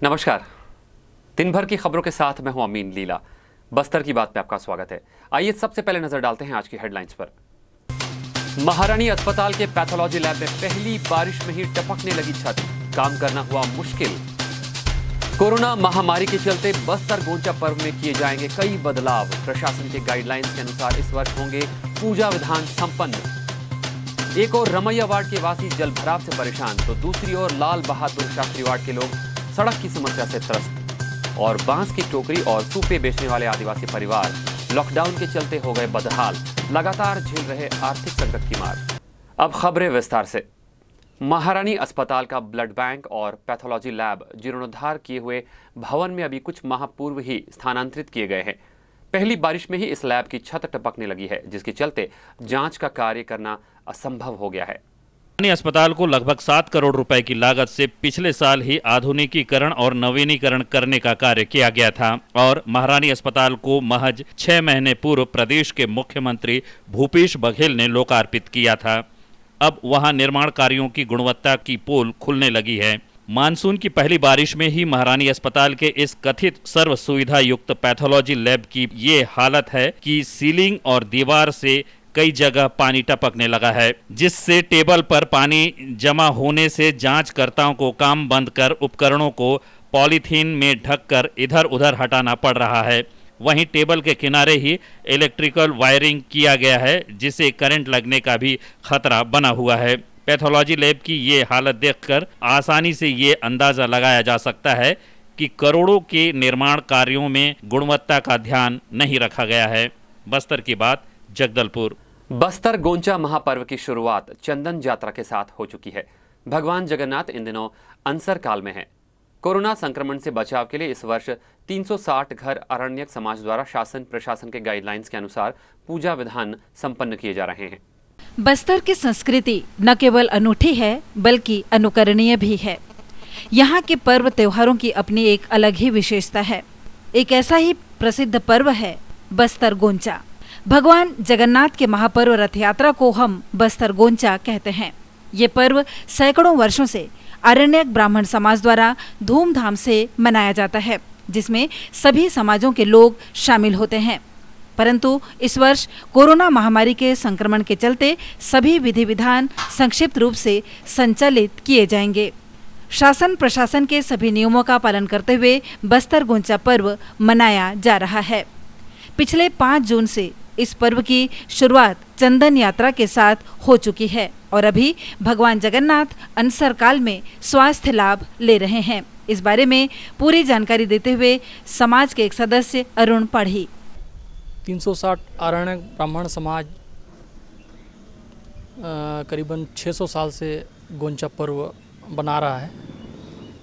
नमस्कार। दिन भर की खबरों के साथ मैं हूं अमीन लीला। बस्तर की बात में आपका स्वागत है। आइए सबसे पहले नजर डालते हैं आज की हेडलाइंस पर। महारानी अस्पताल के पैथोलॉजी लैब में पहली बारिश में ही टपकने लगी छत, काम करना हुआ मुश्किल। कोरोना महामारी के चलते बस्तर गोंचा पर्व में किए जाएंगे कई बदलाव। प्रशासन के गाइडलाइंस के अनुसार इस वर्ष होंगे पूजा विधान संपन्न। एक और रमैया वार्ड के वासी जल भराव से परेशान, तो दूसरी ओर लाल बहादुर शास्त्री वार्ड के लोग सड़क की समस्या से त्रस्त। और बांस की टोकरी और सूपे बेचने वाले आदिवासी परिवार लॉकडाउन के चलते हो गए बदहाल, लगातार झेल रहे आर्थिक संकट की मार। अब खबरें विस्तार से। महारानी अस्पताल का ब्लड बैंक और पैथोलॉजी लैब जीर्णोद्धार किए हुए भवन में अभी कुछ माह पूर्व ही स्थानांतरित किए गए हैं। पहली बारिश में ही इस लैब की छत टपकने लगी है, जिसके चलते जांच का कार्य करना असंभव हो गया है। महारानी अस्पताल को लगभग 7 करोड़ रुपए की लागत से पिछले साल ही आधुनिकीकरण और नवीनीकरण करने का कार्य किया गया था और महारानी अस्पताल को महज 6 महीने पूर्व प्रदेश के मुख्यमंत्री भूपेश बघेल ने लोकार्पित किया था। अब वहां निर्माण कार्यों की गुणवत्ता की पोल खुलने लगी है। मानसून की पहली बारिश में ही महारानी अस्पताल के इस कथित सर्व सुविधा युक्त पैथोलॉजी लैब की ये हालत है कि सीलिंग और दीवार से कई जगह पानी टपकने लगा है, जिससे टेबल पर पानी जमा होने से जांचकर्ताओं को काम बंद कर उपकरणों को पॉलीथीन में ढककर इधर उधर हटाना पड़ रहा है। वहीं टेबल के किनारे ही इलेक्ट्रिकल वायरिंग किया गया है, जिसे करंट लगने का भी खतरा बना हुआ है। पैथोलॉजी लैब की ये हालत देखकर आसानी से ये अंदाजा लगाया जा सकता है कि करोड़ों के निर्माण कार्यों में गुणवत्ता का ध्यान नहीं रखा गया है। बस्तर की बात, जगदलपुर। बस्तर गोंचा महापर्व की शुरुआत चंदन यात्रा के साथ हो चुकी है। भगवान जगन्नाथ इन दिनों अनसर काल में हैं। कोरोना संक्रमण से बचाव के लिए इस वर्ष 360 घर अरण्यक समाज द्वारा शासन प्रशासन के गाइडलाइंस के अनुसार पूजा विधान संपन्न किए जा रहे हैं। बस्तर की संस्कृति न केवल अनूठी है बल्कि अनुकरणीय भी है। यहाँ के पर्व त्योहारों की अपनी एक अलग ही विशेषता है। एक ऐसा ही प्रसिद्ध पर्व है बस्तर गोंचा। भगवान जगन्नाथ के महापर्व रथ यात्रा को हम बस्तर गोंचा कहते हैं। ये पर्व सैकड़ों वर्षों से अरण्यक ब्राह्मण समाज द्वारा धूमधाम से मनाया जाता है, जिसमें सभी समाजों के लोग शामिल होते हैं। परंतु इस वर्ष कोरोना महामारी के संक्रमण के चलते सभी विधि विधान संक्षिप्त रूप से संचालित किए जाएंगे। शासन प्रशासन के सभी नियमों का पालन करते हुए बस्तर गोंचा पर्व मनाया जा रहा है। पिछले 5 जून से इस पर्व की शुरुआत चंदन यात्रा के साथ हो चुकी है और अभी भगवान जगन्नाथ अनसर काल में स्वास्थ्य लाभ ले रहे हैं। इस बारे में पूरी जानकारी देते हुए समाज के एक सदस्य अरुण पढ़ी। 360 अरण्य ब्राह्मण समाज करीबन 600 साल से गोंचा पर्व बना रहा है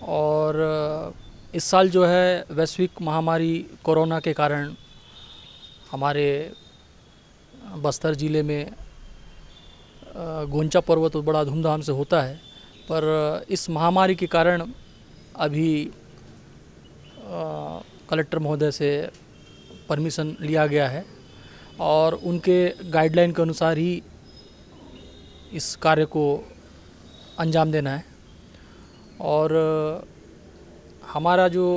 और इस साल जो है वैश्विक महामारी कोरोना के कारण हमारे बस्तर ज़िले में गोंचा पर्व तो बड़ा धूमधाम से होता है, पर इस महामारी के कारण अभी कलेक्टर महोदय से परमिशन लिया गया है और उनके गाइडलाइन के अनुसार ही इस कार्य को अंजाम देना है। और हमारा जो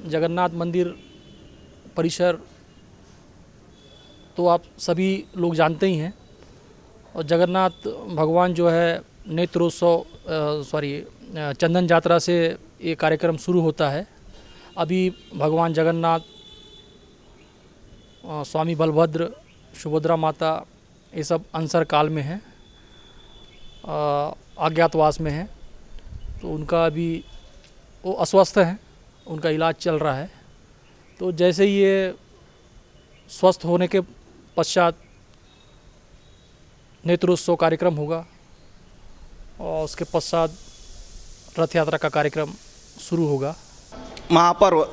जगन्नाथ मंदिर परिसर तो आप सभी लोग जानते ही हैं और जगन्नाथ भगवान जो है नेत्रोत्सव चंदन यात्रा से ये कार्यक्रम शुरू होता है। अभी भगवान जगन्नाथ, स्वामी बलभद्र, सुभद्रा माता ये सब अनसर काल में हैं, अज्ञातवास में हैं, तो उनका अभी वो अस्वस्थ हैं, उनका इलाज चल रहा है। तो जैसे ही ये स्वस्थ होने के पश्चात नेत्रोत्सव कार्यक्रम होगा और उसके पश्चात रथ यात्रा का कार्यक्रम शुरू होगा। महापर्व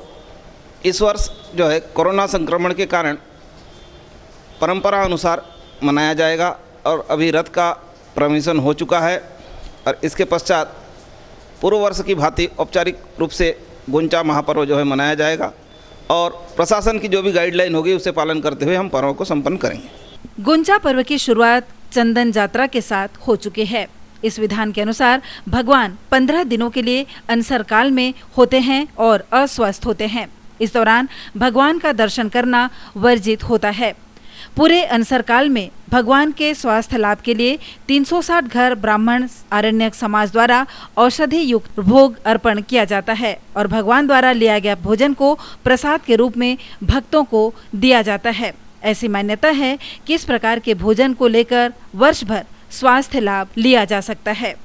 इस वर्ष जो है कोरोना संक्रमण के कारण परंपरा अनुसार मनाया जाएगा और अभी रथ का परमिशन हो चुका है और इसके पश्चात पूर्व वर्ष की भांति औपचारिक रूप से गोंचा महापर्व जो है मनाया जाएगा और प्रशासन की जो भी गाइडलाइन होगी उसे पालन करते हुए हम पर्व को संपन्न करेंगे। गोंचा पर्व की शुरुआत चंदन यात्रा के साथ हो चुकी है। इस विधान के अनुसार भगवान 15 दिनों के लिए अनसर काल में होते हैं और अस्वस्थ होते हैं। इस दौरान भगवान का दर्शन करना वर्जित होता है। पूरे अनसर काल में भगवान के स्वास्थ्य लाभ के लिए 360 घर ब्राह्मण आरण्यक समाज द्वारा औषधि युक्त भोग अर्पण किया जाता है और भगवान द्वारा लिया गया भोजन को प्रसाद के रूप में भक्तों को दिया जाता है। ऐसी मान्यता है कि इस प्रकार के भोजन को लेकर वर्ष भर स्वास्थ्य लाभ लिया जा सकता है।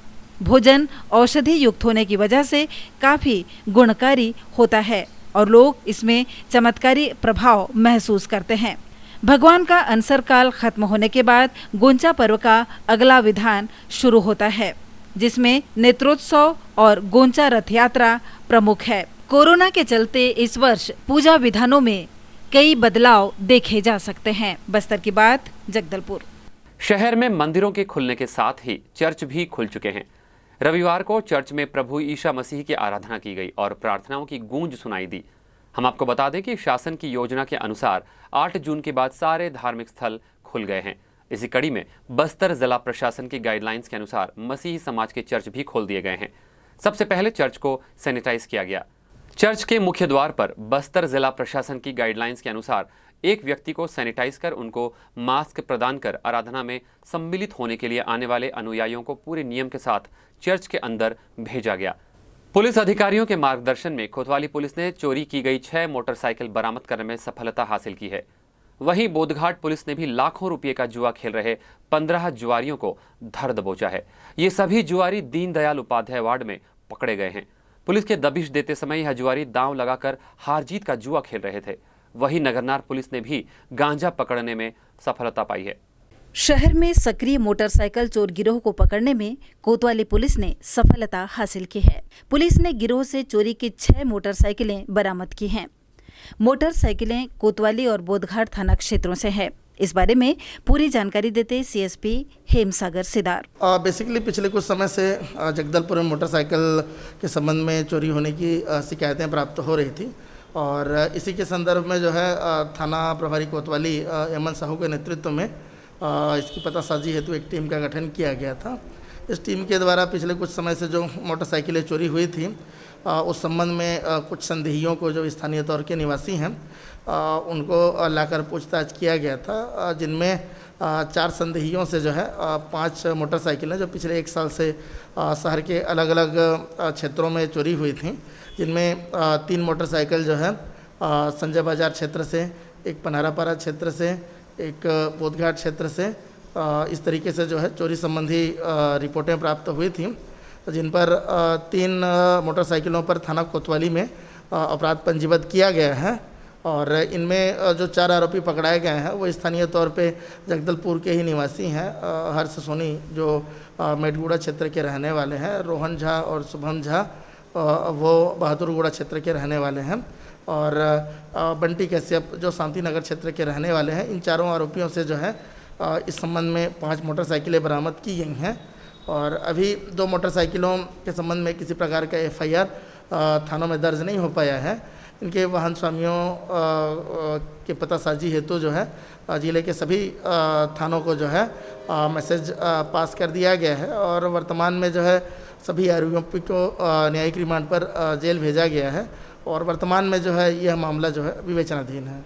भोजन औषधि युक्त होने की वजह से काफी गुणकारी होता है और लोग इसमें चमत्कारी प्रभाव महसूस करते हैं। भगवान का अनसर काल खत्म होने के बाद गोंचा पर्व का अगला विधान शुरू होता है, जिसमें नेत्रोत्सव और गोंचा रथ यात्रा प्रमुख है। कोरोना के चलते इस वर्ष पूजा विधानों में कई बदलाव देखे जा सकते हैं। बस्तर की बात, जगदलपुर। शहर में मंदिरों के खुलने के साथ ही चर्च भी खुल चुके हैं। रविवार को चर्च में प्रभु ईसा मसीह की आराधना की गई और प्रार्थनाओं की गूंज सुनाई दी। हम आपको बता दें कि शासन की योजना के अनुसार 8 जून के बाद सारे धार्मिक स्थल खुल गए हैं। इसी कड़ी में बस्तर जिला प्रशासन की गाइडलाइंस के अनुसार मसीही समाज के चर्च भी खोल दिए गए हैं। सबसे पहले चर्च को सैनिटाइज किया गया। चर्च के मुख्य द्वार पर बस्तर जिला प्रशासन की गाइडलाइंस के अनुसार एक व्यक्ति को सैनिटाइज कर उनको मास्क प्रदान कर आराधना में सम्मिलित होने के लिए आने वाले अनुयायियों को पूरे नियम के साथ चर्च के अंदर भेजा गया। पुलिस अधिकारियों के मार्गदर्शन में कोतवाली पुलिस ने चोरी की गई 6 मोटरसाइकिल बरामद करने में सफलता हासिल की है। वहीं बोधघाट पुलिस ने भी लाखों रुपये का जुआ खेल रहे 15 जुआरियों को धर दबोचा है। ये सभी जुआरी दीनदयाल उपाध्याय वार्ड में पकड़े गए हैं। पुलिस के दबिश देते समय यह जुआरी दांव लगाकर हार जीत का जुआ खेल रहे थे। वहीं नगरनार पुलिस ने भी गांजा पकड़ने में सफलता पाई है। शहर में सक्रिय मोटरसाइकिल चोर गिरोह को पकड़ने में कोतवाली पुलिस ने सफलता हासिल की है। पुलिस ने गिरोह से चोरी की 6 मोटरसाइकिलें बरामद की हैं। मोटरसाइकिलें कोतवाली और बोधघाट थाना क्षेत्रों से है। इस बारे में पूरी जानकारी देते सीएसपी हेमसागर सिदार। बेसिकली पिछले कुछ समय से जगदलपुर में मोटरसाइकिल के संबंध में चोरी होने की शिकायतें प्राप्त हो रही थी और इसी के संदर्भ में जो है थाना प्रभारी कोतवाली एमन साहू के नेतृत्व में इसकी पतासाजी हेतु एक टीम का गठन किया गया था। इस टीम के द्वारा पिछले कुछ समय से जो मोटरसाइकिलें चोरी हुई थी उस संबंध में कुछ संदेहियों को जो स्थानीय तौर के निवासी हैं उनको लाकर पूछताछ किया गया था, जिनमें 4 संदेहियों से जो है 5 मोटरसाइकिलें जो पिछले 1 साल से शहर के अलग अलग क्षेत्रों में चोरी हुई थी, जिनमें 3 मोटरसाइकिल जो है संजय बाजार क्षेत्र से, एक पनारापारा क्षेत्र से, एक बोधघाट क्षेत्र से इस तरीके से जो है चोरी संबंधी रिपोर्टें प्राप्त हुई थी, जिन पर 3 मोटरसाइकिलों पर थाना कोतवाली में अपराध पंजीबद्ध किया गया है और इनमें जो 4 आरोपी पकड़ाए गए हैं वो स्थानीय तौर पे जगदलपुर के ही निवासी हैं। हर्ष सोनी जो मेडगुड़ा क्षेत्र के रहने वाले हैं, रोहन झा और शुभम झा वो बहादुरगुड़ा क्षेत्र के रहने वाले हैं और बंटी कश्यप जो शांति नगर क्षेत्र के रहने वाले हैं। इन चारों आरोपियों से जो है इस संबंध में 5 मोटरसाइकिलें बरामद की गई हैं और अभी 2 मोटरसाइकिलों के संबंध में किसी प्रकार का एफआईआर थानों में दर्ज नहीं हो पाया है। इनके वाहन स्वामियों के पतासाजी हेतु जो है जिले के सभी थानों को जो है मैसेज पास कर दिया गया है और वर्तमान में जो है सभी आरोपियों को न्यायिक रिमांड पर जेल भेजा गया है और वर्तमान में जो है यह मामला जो है विवेचनाधीन है।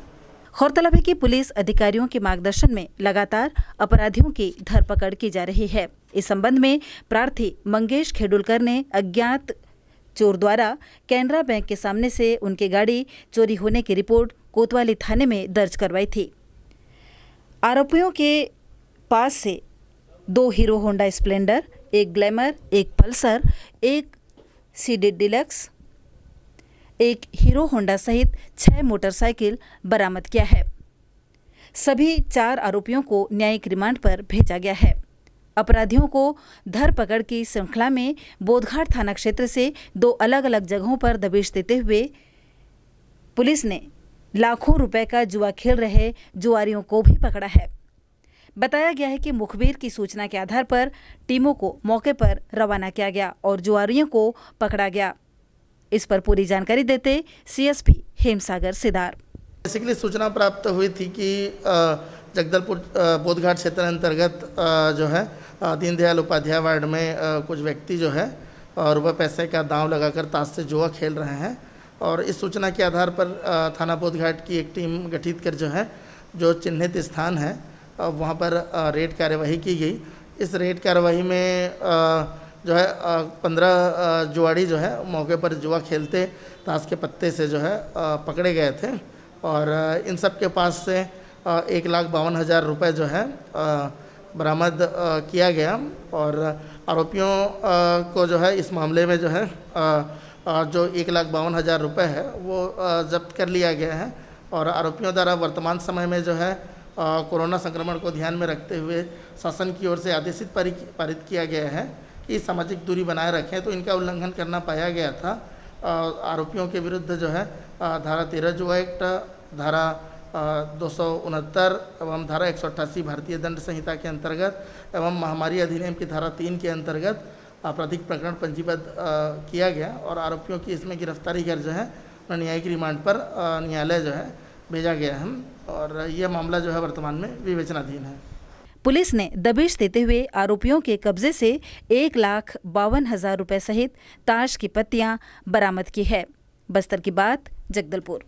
गौरतलब है कि पुलिस अधिकारियों के मार्गदर्शन में लगातार अपराधियों की धरपकड़ की जा रही है। इस संबंध में प्रार्थी मंगेश खेडुलकर ने अज्ञात चोर द्वारा कैनरा बैंक के सामने से उनकी गाड़ी चोरी होने की रिपोर्ट कोतवाली थाने में दर्ज करवाई थी। आरोपियों के पास से 2 hero Honda Splendor, 1 glamour, 1 Pulsar, 1 CD deluxe, 1 hero Honda सहित 6 मोटरसाइकिल बरामद किया है। सभी 4 आरोपियों को न्यायिक रिमांड पर भेजा गया है। अपराधियों को धरपकड़ की श्रृंखला में बोधघाट थाना क्षेत्र से 2 अलग अलग जगहों पर दबिश देते हुए पुलिस ने लाखों रुपए का जुआ खेल रहे जुआरियों को भी पकड़ा है। बताया गया है कि मुखबिर की सूचना के आधार पर टीमों को मौके पर रवाना किया गया और जुआरियों को पकड़ा गया। इस पर पूरी जानकारी देते सीएसपी हेमसागर सिदार। बेसिकली सूचना प्राप्त हुई थी कि जगदलपुर बोधघाट क्षेत्र अंतर्गत जो है दीनदयाल उपाध्याय वार्ड में कुछ व्यक्ति जो है और वह पैसे का दांव लगाकर ताश से जुआ खेल रहे हैं। और इस सूचना के आधार पर थाना बोधघाट की एक टीम गठित कर जो है जो चिन्हित स्थान है वहाँ पर रेड कार्यवाही की गई। इस रेड कार्यवाही में जो है 15 जुआड़ी जो है मौके पर जुआ खेलते ताश के पत्ते से जो है पकड़े गए थे और इन सब के पास से 1,52,000 रुपये जो है बरामद किया गया। और आरोपियों को जो है इस मामले में जो है जो 1,52,000 रुपये है वो जब्त कर लिया गया है। और आरोपियों द्वारा वर्तमान समय में जो है कोरोना संक्रमण को ध्यान में रखते हुए शासन की ओर से आदेशित पारित किया गया है कि सामाजिक दूरी बनाए रखें, तो इनका उल्लंघन करना पाया गया था। आरोपियों के विरुद्ध जो है धारा 13 जुआ एक्ट, धारा 269 एवं धारा 188 भारतीय दंड संहिता के अंतर्गत एवं महामारी अधिनियम की धारा 3 के अंतर्गत आपराधिक प्रकरण पंजीबद्ध किया गया और आरोपियों की इसमें गिरफ्तारी कर जो है न्यायिक रिमांड पर न्यायालय जो है भेजा गया है और यह मामला जो है वर्तमान में विवेचनाधीन है। पुलिस ने दबिश देते हुए आरोपियों के कब्जे से 1,52,000 रुपये सहित ताश की पत्तियां बरामद की है। बस्तर की बात, जगदलपुर।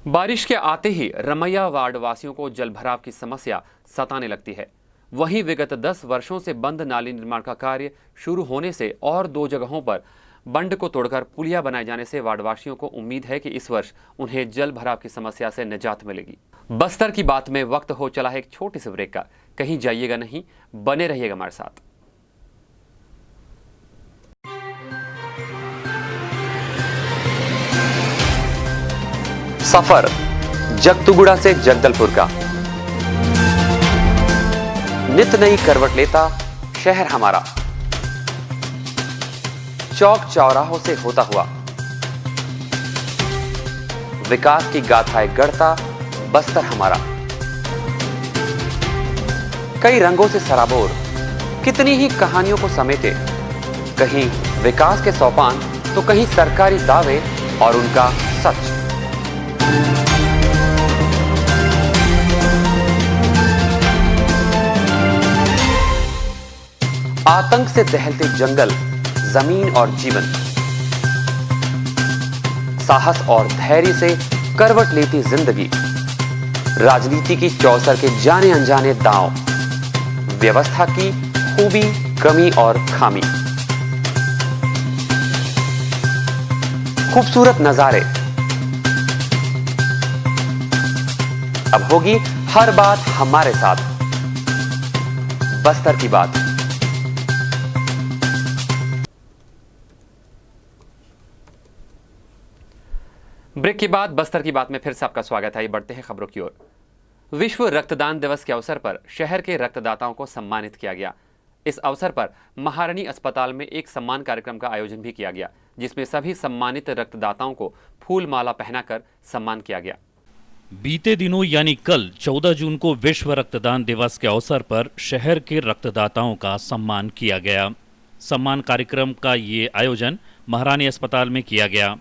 बारिश के आते ही रमैया वार्ड वासियों को जलभराव की समस्या सताने लगती है। वहीं विगत 10 वर्षों से बंद नाली निर्माण का कार्य शुरू होने से और 2 जगहों पर बंड को तोड़कर पुलिया बनाए जाने से वार्डवासियों को उम्मीद है कि इस वर्ष उन्हें जल भराव की समस्या से निजात मिलेगी। बस्तर की बात में वक्त हो चला है एक छोटे से ब्रेक का। कहीं जाइएगा नहीं, बने रहिएगा हमारे साथ। सफर जगतुगुड़ा से जगदलपुर का नित नई करवट लेता शहर हमारा, चौक चौराहों से होता हुआ विकास की गाथाएं गढ़ता बस्तर हमारा। कई रंगों से सराबोर कितनी ही कहानियों को समेटे, कहीं विकास के सोपान तो कहीं सरकारी दावे और उनका सच। आतंक से दहलते जंगल, जमीन और जीवन, साहस और धैर्य से करवट लेती जिंदगी, राजनीति की चौसर के जाने अनजाने दांव, व्यवस्था की खूबी, कमी और खामी, खूबसूरत नजारे। अब होगी हर बात हमारे साथ, बस्तर की बात। ब्रेक के बाद बस्तर की बात में फिर से आपका स्वागत है। ये बढ़ते हैं खबरों की ओर। विश्व रक्तदान दिवस के अवसर पर शहर के रक्तदाताओं को सम्मानित किया गया। इस अवसर पर महारानी अस्पताल में एक सम्मान कार्यक्रम का आयोजन भी किया गया, जिसमें सभी सम्मानित रक्तदाताओं को फूल माला पहनाकर सम्मान किया गया। बीते दिनों यानी कल 14 जून को विश्व रक्तदान दिवस के अवसर पर शहर के रक्तदाताओं का सम्मान किया गया। सम्मान कार्यक्रम का ये आयोजन महारानी अस्पताल में किया गया।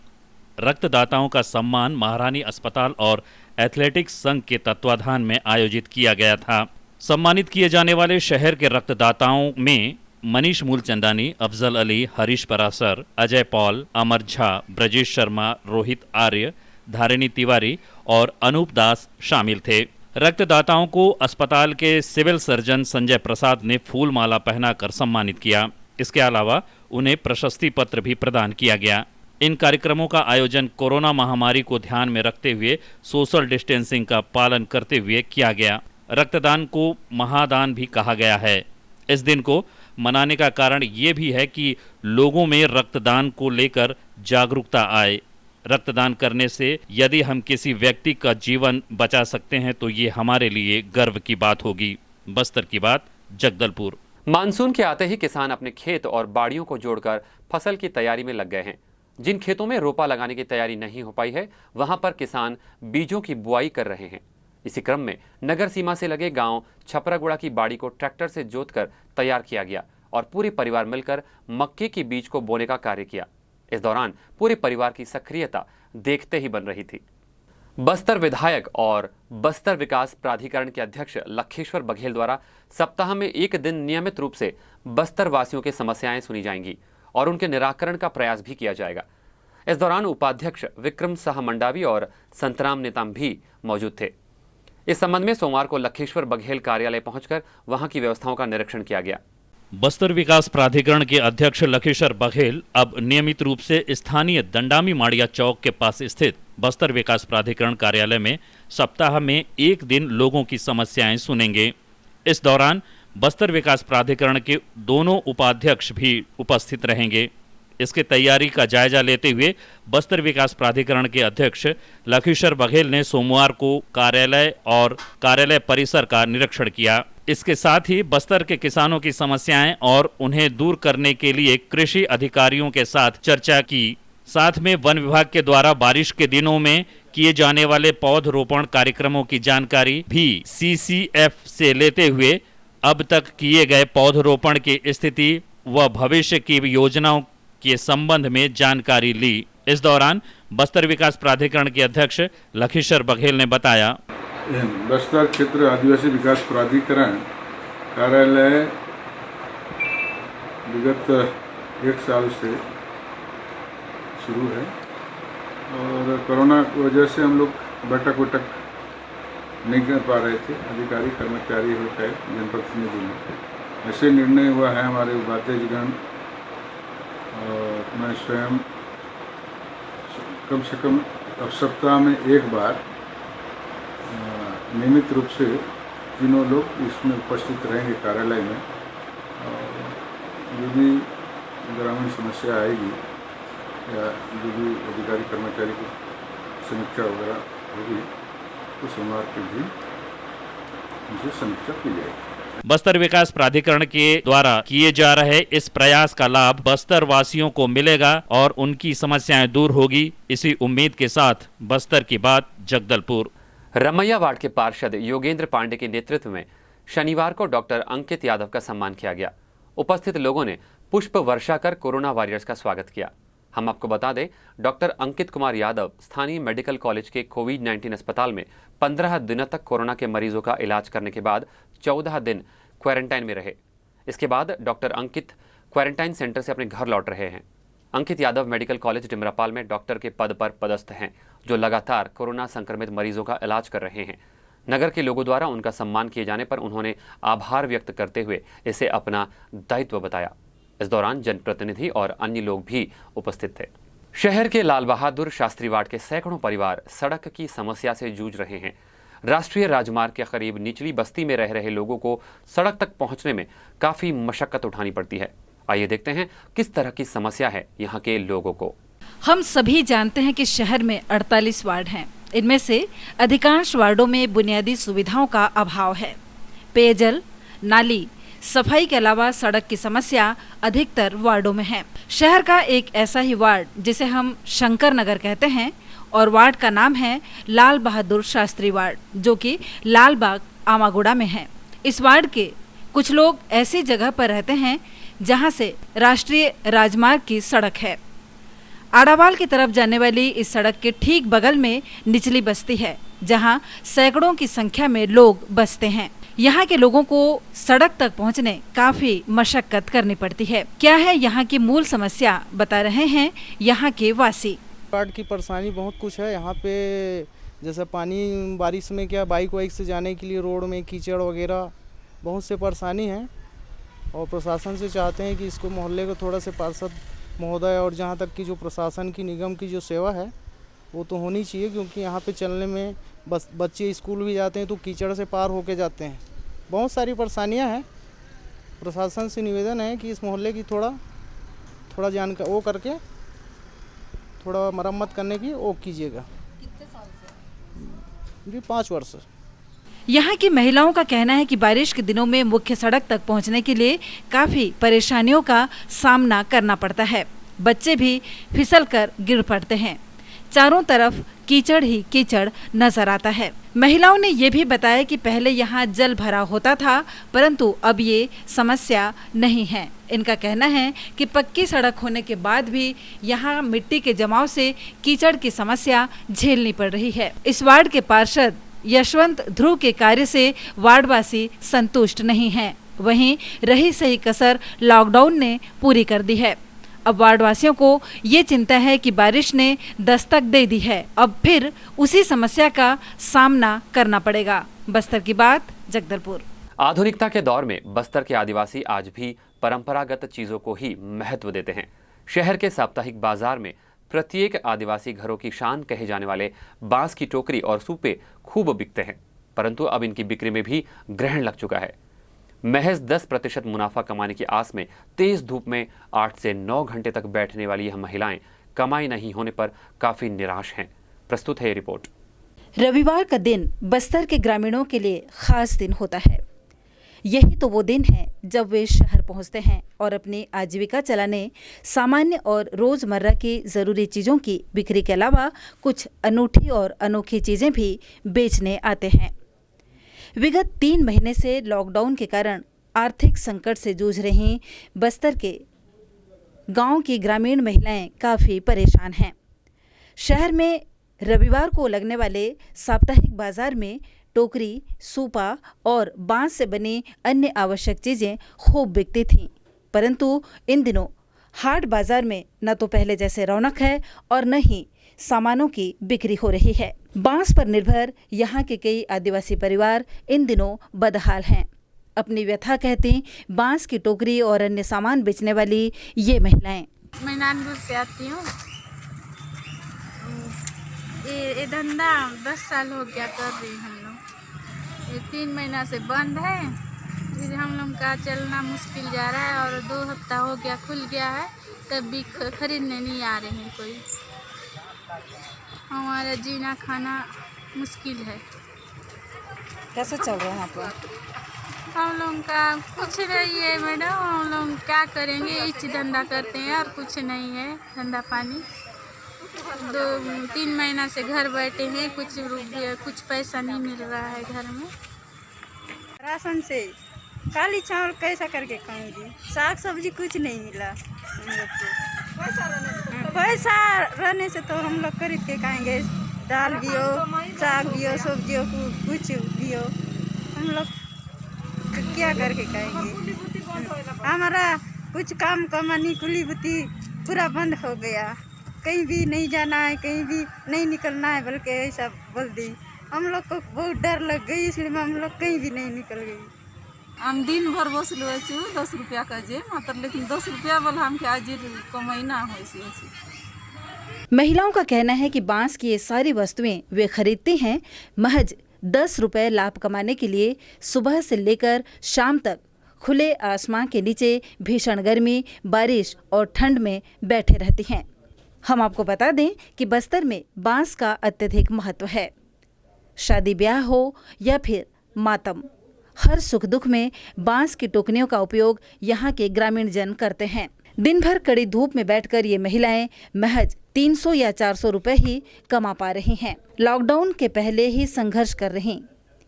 रक्तदाताओं का सम्मान महारानी अस्पताल और एथलेटिक्स संघ के तत्वाधान में आयोजित किया गया था। सम्मानित किए जाने वाले शहर के रक्तदाताओं में मनीष मूलचंदानी, अफजल अली, हरीश परासर, अजय पॉल, अमर झा, ब्रजेश शर्मा, रोहित आर्य, धारिणी तिवारी और अनूप दास शामिल थे। रक्तदाताओं को अस्पताल के सिविल सर्जन संजय प्रसाद ने फूल माला पहनाकर सम्मानित किया। इसके अलावा उन्हें प्रशस्ति पत्र भी प्रदान किया गया। इन कार्यक्रमों का आयोजन कोरोना महामारी को ध्यान में रखते हुए सोशल डिस्टेंसिंग का पालन करते हुए किया गया। रक्तदान को महादान भी कहा गया है। इस दिन को मनाने का कारण ये भी है कि लोगों में रक्तदान को लेकर जागरूकता आए। रक्तदान करने से यदि हम किसी व्यक्ति का जीवन बचा सकते हैं तो ये हमारे लिए गर्व की बात होगी। बस्तर की बात, जगदलपुर। मानसून के आते ही किसान अपने खेत और बाड़ियों को जोड़कर फसल की तैयारी में लग गए हैं। जिन खेतों में रोपा लगाने की तैयारी नहीं हो पाई है, वहां पर किसान बीजों की बुआई कर रहे हैं। इसी क्रम में नगर सीमा से लगे गांव छपरागुड़ा की बाड़ी को ट्रैक्टर से जोतकर तैयार किया गया और पूरे परिवार मिलकर मक्के के बीज को बोने का कार्य किया। इस दौरान पूरे परिवार की सक्रियता देखते ही बन रही थी। बस्तर विधायक और बस्तर विकास प्राधिकरण के अध्यक्ष लखेश्वर बघेल द्वारा सप्ताह में एक दिन नियमित रूप से बस्तर वासियों की समस्याएं सुनी जाएंगी और उनके निराकरण का प्रयास भी किया जाएगा। इस दौरान उपाध्यक्ष विक्रम साह मंडावी और संतराम नेताम भी मौजूद थे। इस संबंध में सोमवार को लखेश्वर बघेल कार्यालय पहुंचकर वहां की व्यवस्थाओं का निरीक्षण किया गया। बस्तर विकास प्राधिकरण के अध्यक्ष लखेश्वर बघेल अब नियमित रूप से स्थानीय दंडामी माड़िया चौक के पास स्थित बस्तर विकास प्राधिकरण कार्यालय में सप्ताह में एक दिन लोगों की समस्याएं सुनेंगे। इस दौरान बस्तर विकास प्राधिकरण के दोनों उपाध्यक्ष भी उपस्थित रहेंगे। इसके तैयारी का जायजा लेते हुए बस्तर विकास प्राधिकरण के अध्यक्ष लखेश्वर बघेल ने सोमवार को कार्यालय और कार्यालय परिसर का निरीक्षण किया। इसके साथ ही बस्तर के किसानों की समस्याएं और उन्हें दूर करने के लिए कृषि अधिकारियों के साथ चर्चा की। साथ में वन विभाग के द्वारा बारिश के दिनों में किए जाने वाले पौधरोपण कार्यक्रमों की जानकारी भी CCF से लेते हुए अब तक किए गए पौधरोपण की स्थिति व भविष्य की योजनाओं के संबंध में जानकारी ली। इस दौरान बस्तर विकास प्राधिकरण के अध्यक्ष लखेश्वर बघेल ने बताया, बस्तर क्षेत्र आदिवासी विकास प्राधिकरण कार्यालय विगत एक साल से शुरू है और कोरोना की वजह से हम लोग बैठक नहीं कर पा रहे थे। अधिकारी कर्मचारी होकर जनप्रतिनिधि में ऐसे निर्णय हुआ है हमारे उपाध्यक्षगण और मैं स्वयं कम से कम अब सप्ताह में एक बार नियमित रूप से तीनों लोग इसमें उपस्थित रहेंगे कार्यालय में। और जो भी ग्रामीण समस्या आएगी या जो भी अधिकारी कर्मचारी की समीक्षा वगैरह होगी तो सोमवार को भी उनसे समीक्षा की जाएगी। बस्तर विकास प्राधिकरण के द्वारा किए जा रहे इस प्रयास का लाभ बस्तर वासियों को मिलेगा और उनकी समस्याएं दूर होगी। इसी उम्मीद के साथ बस्तर की बात जगदलपुर। रमैया वार्ड के पार्षद योगेंद्र पांडे के नेतृत्व में शनिवार को डॉक्टर अंकित यादव का सम्मान किया गया। उपस्थित लोगों ने पुष्प वर्षा कर कोरोना वॉरियर्स का स्वागत किया। हम आपको बता दें, डॉक्टर अंकित कुमार यादव स्थानीय मेडिकल कॉलेज के कोविड-19 अस्पताल में 15 दिनों तक कोरोना के मरीजों का इलाज करने के बाद 14 दिन क्वारंटाइन में रहे। इसके बाद डॉक्टर अंकित क्वारंटाइन सेंटर से अपने घर लौट रहे हैं। अंकित यादव मेडिकल कॉलेज डिमरापाल में डॉक्टर के पद पर पदस्थ हैं, जो लगातार कोरोना संक्रमित मरीजों का इलाज कर रहे हैं। नगर के लोगों द्वारा उनका सम्मान किए जाने पर उन्होंने आभार व्यक्त करते हुए इसे अपना दायित्व बताया। इस दौरान जनप्रतिनिधि और अन्य लोग भी उपस्थित थे। शहर के लाल बहादुर शास्त्री वार्ड के सैकड़ों परिवार सड़क की समस्या से जूझ रहे हैं। राष्ट्रीय राजमार्ग के करीब निचली बस्ती में रह रहे लोगों को सड़क तक पहुंचने में काफी मशक्कत उठानी पड़ती है। आइए देखते हैं किस तरह की समस्या है यहाँ के लोगों को। हम सभी जानते हैं कि शहर में 48 वार्ड हैं। इनमें से अधिकांश वार्डों में बुनियादी सुविधाओं का अभाव है। पेयजल, नाली, सफाई के अलावा सड़क की समस्या अधिकतर वार्डों में है। शहर का एक ऐसा ही वार्ड जिसे हम शंकर नगर कहते हैं और वार्ड का नाम है लाल बहादुर शास्त्री वार्ड, जो कि लाल बाग आमागुड़ा में है। इस वार्ड के कुछ लोग ऐसी जगह पर रहते हैं जहां से राष्ट्रीय राजमार्ग की सड़क है। आड़ावाल की तरफ जाने वाली इस सड़क के ठीक बगल में निचली बस्ती है, जहां सैकड़ों की संख्या में लोग बसते हैं। यहाँ के लोगों को सड़क तक पहुँचने काफी मशक्कत करनी पड़ती है। क्या है यहाँ की मूल समस्या, बता रहे हैं यहाँ के वासी। वार्ड की परेशानी बहुत कुछ है यहाँ पे, जैसे पानी बारिश में क्या बाइक वाइक से जाने के लिए रोड में कीचड़ वगैरह बहुत से परेशानी है। और प्रशासन से चाहते हैं कि इसको मोहल्ले को थोड़ा से पार्षद महोदय और जहाँ तक की जो प्रशासन की निगम की जो सेवा है वो तो होनी चाहिए, क्योंकि यहाँ पे चलने में बस बच्चे स्कूल भी जाते हैं तो कीचड़ से पार होके जाते हैं। बहुत सारी परेशानियाँ हैं। प्रशासन से निवेदन है कि इस मोहल्ले की थोड़ा जानकारी वो करके थोड़ा मरम्मत करने की वो कीजिएगा। कितने साल से? जी 5 वर्ष। यहाँ की महिलाओं का कहना है कि बारिश के दिनों में मुख्य सड़क तक पहुँचने के लिए काफी परेशानियों का सामना करना पड़ता है। बच्चे भी फिसलकर गिर पड़ते हैं। चारों तरफ कीचड़ ही कीचड़ नजर आता है। महिलाओं ने ये भी बताया कि पहले यहाँ जल भरा होता था, परंतु अब ये समस्या नहीं है। इनका कहना है कि पक्की सड़क होने के बाद भी यहाँ मिट्टी के जमाव से कीचड़ की समस्या झेलनी पड़ रही है। इस वार्ड के पार्षद यशवंत ध्रुव के कार्य से वार्डवासी संतुष्ट नहीं हैं। वहीं रही सही कसर लॉकडाउन ने पूरी कर दी है। अब वार्डवासियों को ये चिंता है कि बारिश ने दस्तक दे दी है, अब फिर उसी समस्या का सामना करना पड़ेगा। बस्तर की बात, जगदलपुर। आधुनिकता के दौर में बस्तर के आदिवासी आज भी परंपरागत चीजों को ही महत्व देते हैं। शहर के साप्ताहिक बाजार में प्रत्येक आदिवासी घरों की शान कहे जाने वाले बांस की टोकरी और सूपे खूब बिकते हैं, परंतु अब इनकी बिक्री में भी ग्रहण लग चुका है। महज 10% मुनाफा कमाने की आस में तेज धूप में 8 से 9 घंटे तक बैठने वाली यह महिलाएं कमाई नहीं होने पर काफी निराश हैं। प्रस्तुत है ये रिपोर्ट। रविवार का दिन बस्तर के ग्रामीणों के लिए खास दिन होता है। यही तो वो दिन है जब वे शहर पहुंचते हैं और अपनी आजीविका चलाने सामान्य और रोजमर्रा की जरूरी चीजों की बिक्री के अलावा कुछ अनूठी और अनोखी चीजें भी बेचने आते हैं। विगत 3 महीने से लॉकडाउन के कारण आर्थिक संकट से जूझ रही बस्तर के गांव की ग्रामीण महिलाएं काफ़ी परेशान हैं। शहर में रविवार को लगने वाले साप्ताहिक बाजार में टोकरी, सूपा और बांस से बनी अन्य आवश्यक चीज़ें खूब बिकती थीं, परंतु इन दिनों हाट बाजार में न तो पहले जैसे रौनक है और न ही सामानों की बिक्री हो रही है। बांस पर निर्भर यहाँ के कई आदिवासी परिवार इन दिनों बदहाल हैं। अपनी व्यथा कहती बांस की टोकरी और अन्य सामान बेचने वाली ये महिलाएं। मैं नानपुर से आती हूँ। ये धंधा 10 साल हो गया कर रही हम लोग। ये 3 महीना से बंद है, फिर हम लोग का चलना मुश्किल जा रहा है और 2 हफ्ता हो गया खुल गया है, तब भी खरीदने नहीं आ रहे हैं कोई। हमारा जीना खाना मुश्किल है। कैसे चल रहा है यहाँ पर? हम लोग का कुछ नहीं है मैडम, हम लोग क्या करेंगे, इच धंधा करते हैं और कुछ नहीं है धंधा पानी। 2-3 महीना से घर बैठे हैं, कुछ पैसा नहीं मिल रहा है घर में। राशन से काली चावल कैसा करके खाएंगे, साग सब्जी कुछ नहीं मिला हम लोग को। पैसा रहने से तो हम लोग खरीद के खाएंगे, दाल भी हो, साग भी हो, सब्जी हो, कुछ भी हो, हम लोग क्या करके खाएंगे। हमारा कुछ काम कमानी कुली बुती पूरा बंद हो गया, कहीं भी नहीं जाना है, कहीं भी नहीं निकलना है, बल्कि ऐसा बोल दी। हम लोग को बहुत डर लग गई, इसलिए हम लोग कहीं भी नहीं निकल गई। हम दिन भर बसलु 10 रुपया का जे मात्र, लेकिन 10 रुपया वाला हमके आज कमाई ना हो। महिलाओं का कहना है कि बांस की ये सारी वस्तुएं वे खरीदते हैं महज 10 रुपए लाभ कमाने के लिए। सुबह से लेकर शाम तक खुले आसमान के नीचे भीषण गर्मी, बारिश और ठंड में बैठे रहती हैं। हम आपको बता दें कि बस्तर में बांस का अत्यधिक महत्व है। शादी ब्याह हो या फिर मातम, हर सुख दुख में बांस की टोकरियों का उपयोग यहाँ के ग्रामीण जन करते हैं। दिन भर कड़ी धूप में बैठकर ये महिलाएं महज 300 या 400 रुपए ही कमा पा रही हैं। लॉकडाउन के पहले ही संघर्ष कर रही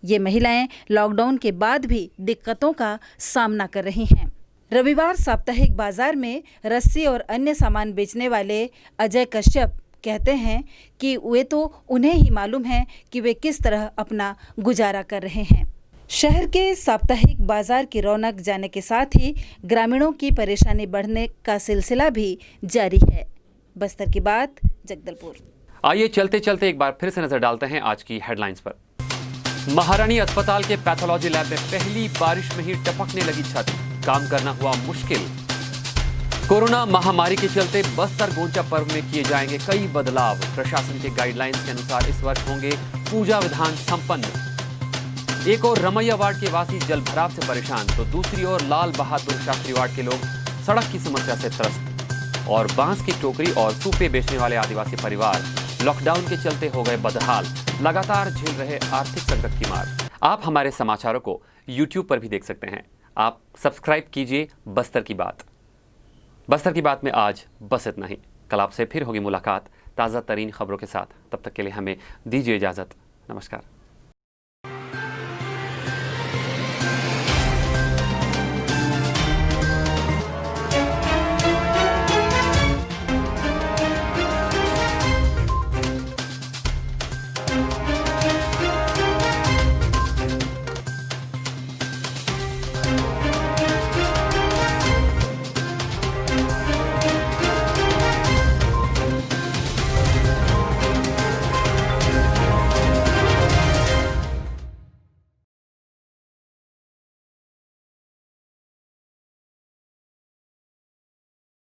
ये महिलाएं लॉकडाउन के बाद भी दिक्कतों का सामना कर रही हैं। रविवार साप्ताहिक बाजार में रस्सी और अन्य सामान बेचने वाले अजय कश्यप कहते हैं कि वे तो उन्हें ही मालूम है कि वे किस तरह अपना गुजारा कर रहे हैं। शहर के साप्ताहिक बाजार की रौनक जाने के साथ ही ग्रामीणों की परेशानी बढ़ने का सिलसिला भी जारी है। बस्तर की बात, जगदलपुर। आइए चलते चलते एक बार फिर से नजर डालते हैं आज की हेडलाइंस पर। महारानी अस्पताल के पैथोलॉजी लैब में पहली बारिश में ही टपकने लगी छत, काम करना हुआ मुश्किल। कोरोना महामारी के चलते बस्तर गोंचा पर्व में किए जाएंगे कई बदलाव। प्रशासन के गाइडलाइंस के अनुसार इस वर्ष होंगे पूजा विधान संपन्न। एक और रमैया वार्ड के वासी जल भराव से परेशान, तो दूसरी ओर लाल बहादुर शास्त्री वार्ड के लोग सड़क की समस्या से त्रस्त। और बांस की टोकरी और सूपे बेचने वाले आदिवासी परिवार लॉकडाउन के चलते हो गए बदहाल, लगातार झेल रहे आर्थिक संकट की मार। आप हमारे समाचारों को YouTube पर भी देख सकते हैं। आप सब्सक्राइब कीजिए बस्तर की बात। बस्तर की बात में आज बस इतना ही। कल आपसे फिर होगी मुलाकात। ताज़ा तरीन खबरों के साथ। तब तक के लिए हमें दीजिए इजाज़त। नमस्कार।